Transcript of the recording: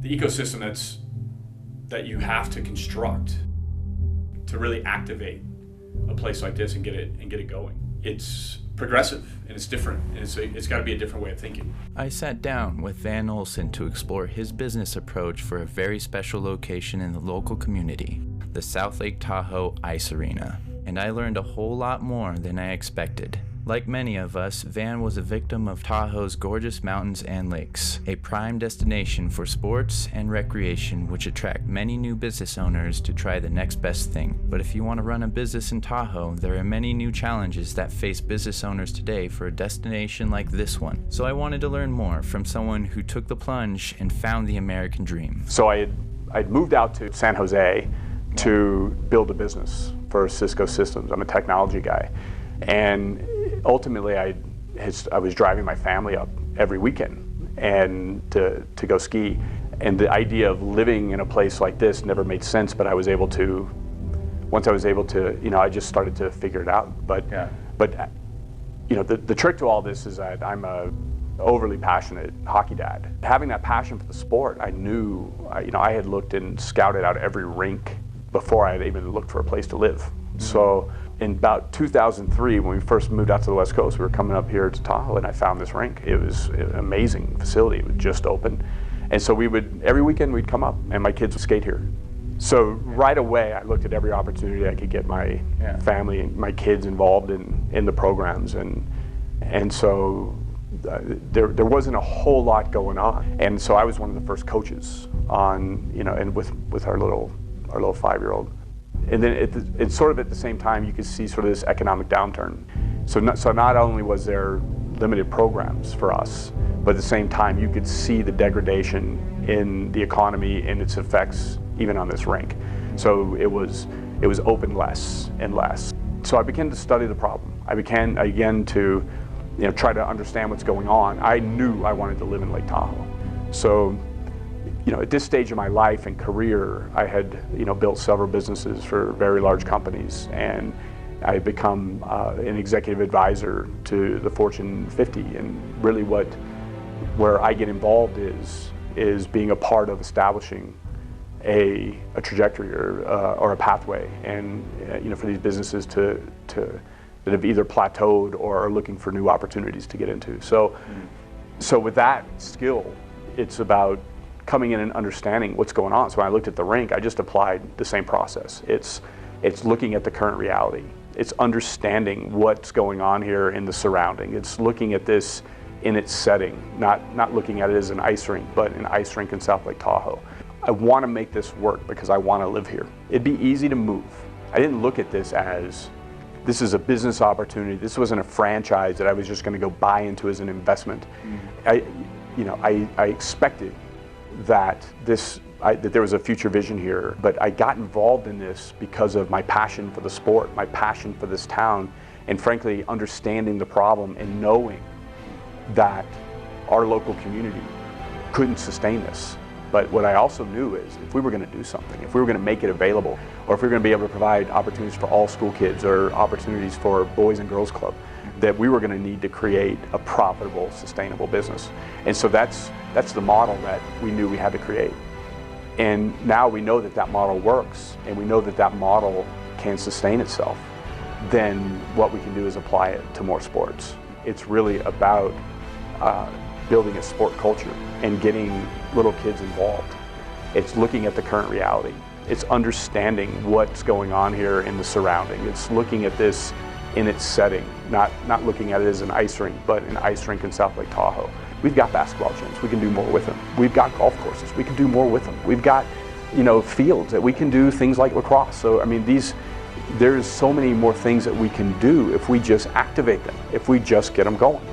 the ecosystem that you have to construct to really activate a place like this and get it going. It's progressive and it's different, and it's got to be a different way of thinking. I sat down with Van Olson to explore his business approach for a very special location in the local community, the South Lake Tahoe Ice Arena, and I learned a whole lot more than I expected. Like many of us, Van was a victim of Tahoe's gorgeous mountains and lakes, a prime destination for sports and recreation which attract many new business owners to try the next best thing. But if you want to run a business in Tahoe, there are many new challenges that face business owners today for a destination like this one. So I wanted to learn more from someone who took the plunge and found the American dream. So I'd moved out to San Jose to build a business for Cisco Systems. I'm a technology guy. And ultimately, I was driving my family up every weekend and to go ski. And the idea of living in a place like this never made sense, but once I was able to, I just started to figure it out. But the trick to all this is that I'm a overly passionate hockey dad. Having that passion for the sport, I knew, I had looked and scouted out every rink before I had even looked for a place to live. Mm-hmm. So in about 2003, when we first moved out to the West Coast, we were coming up here to Tahoe, and I found this rink. It was an amazing facility. It was just open. And so every weekend we'd come up, and my kids would skate here. So right away, I looked at every opportunity I could get my family and my kids involved in the programs. And so there wasn't a whole lot going on. And so I was one of the first coaches on, and with our little 5-year-old. And then it's sort of at the same time, you could see sort of this economic downturn. So not only was there limited programs for us, but at the same time, you could see the degradation in the economy and its effects even on this rink. So it was open less and less. So I began to study the problem. I began again to try to understand what's going on. I knew I wanted to live in Lake Tahoe. So at this stage of my life and career, I had built several businesses for very large companies, and I had become an executive advisor to the Fortune 50. And really where I get involved is being a part of establishing a trajectory or a pathway, and for these businesses that have either plateaued or are looking for new opportunities to get into. So with that skill, it's about coming in and understanding what's going on. So when I looked at the rink, I just applied the same process. It's looking at the current reality. It's understanding what's going on here in the surrounding. It's looking at this in its setting, not looking at it as an ice rink, but an ice rink in South Lake Tahoe. I want to make this work because I want to live here. It'd be easy to move. I didn't look at this as this is a business opportunity. This wasn't a franchise that I was just going to go buy into as an investment. I expected that there was a future vision here, but I got involved in this because of my passion for the sport, my passion for this town, and frankly, understanding the problem and knowing that our local community couldn't sustain this. But what I also knew is if we were going to do something, if we were going to make it available, or if we were going to be able to provide opportunities for all school kids or opportunities for Boys and Girls Club, that we were going to need to create a profitable, sustainable business. And so that's the model that we knew we had to create. And now we know that model works, and we know that model can sustain itself. Then what we can do is apply it to more sports. It's really about building a sport culture and getting little kids involved. It's looking at the current reality. It's understanding what's going on here in the surrounding. It's looking at this in its setting, not looking at it as an ice rink, but an ice rink in South Lake Tahoe. We've got basketball gyms, we can do more with them. We've got golf courses, we can do more with them. We've got, fields that we can do things like lacrosse. So, there's so many more things that we can do if we just activate them, if we just get them going.